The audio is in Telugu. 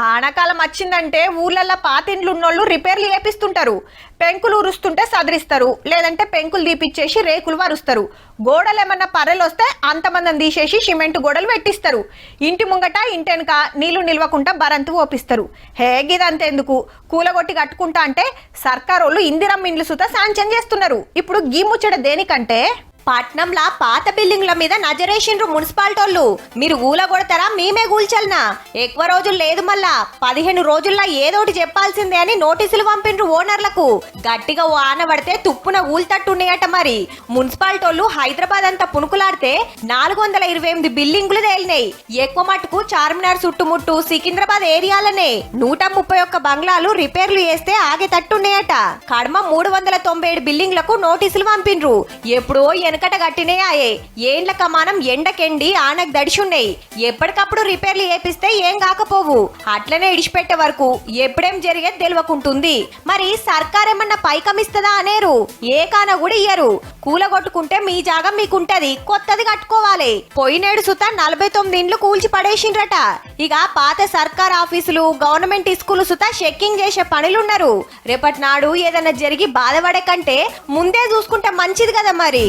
ఆనకాలం వచ్చిందంటే ఊర్లల్లో పాతిండ్లు ఉన్నోళ్ళు రిపేర్లు చేపిస్తుంటారు. పెంకులు ఉరుస్తుంటే సదరిస్తారు, లేదంటే పెంకులు తీపిచ్చేసి రేకులు వరుస్తారు. గోడలు ఏమన్నా పర్రెలు వస్తే అంతమందిని తీసేసి సిమెంట్ గోడలు పెట్టిస్తారు. ఇంటి ముంగట ఇంటెనక నీళ్లు నిల్వకుండా బరంతు ఓపిస్తారు. హేగిదంతెందుకు, కూలగొట్టి కట్టుకుంటా అంటే సర్కారోళ్ళు ఇందిరమ్మ ఇండ్లు సుతా శాంక్షన్ చేస్తున్నారు. ఇప్పుడు గీ ముచ్చట దేనికంటే పట్నంలా పాత బిల్డింగ్ల మీద నజరేషన్రు మున్సిపాలిటోళ్ళు. మీరు ఊల కొడతారా మేమే కూల్చల్నా? ఎక్కువ రోజులు లేదు, మళ్ళా 15 రోజుల్లో ఏదోటి చెప్పాల్సిందే అని నోటీసులు పంపిండ్రు ఓనర్లకు. గట్టిగా వాన పడితే తుప్పున ఊల్తట్టున్నాయట. మరి మున్సిపాలిటోళ్ళు హైదరాబాద్ అంతా పుణుకులాడితే 428 బిల్డింగులు తేలినాయి. ఎక్కువ మట్టుకు చార్మినార్ చుట్టుముట్టు సికింద్రాబాద్ ఏరియాలనే 131 బంగ్లాలు రిపేర్లు చేస్తే ఆగేటట్టున్నాయట. కడమ 397 బిల్డింగ్లకు నోటీసులు పంపిండ్రు. ఎప్పుడో వెనకట గట్టినాయే, ఏండ్ల కమానం ఎండకెండి ఆనకు దడిచున్నాయి. ఎప్పటికప్పుడు రిపేర్లు చేపిస్తే ఏం కాకపోవు, అట్లనే ఇడిచిపెట్టే వరకు ఎప్పుడేం జరిగేది తెలియకుంటుంది. మరి సర్కార్ ఏమన్నా పైకమిస్తుందా అనేరు, ఏ కాన కూడా ఇయ్యరు. కూలగొట్టుకుంటే మీ జాగం మీకుంటది, కొత్తది కట్టుకోవాలి. పోయినేడు సుత 49 ఇండ్లు కూల్చి పడేసిండ్రట. ఇక పాత సర్కార్ ఆఫీసులు, గవర్నమెంట్ స్కూల్ సుత చెక్కింగ్ చేసే పనులున్నారు. రేపటి నాడు ఏదైనా జరిగి బాధపడే కంటే ముందే చూసుకుంటే మంచిది కదా మరి.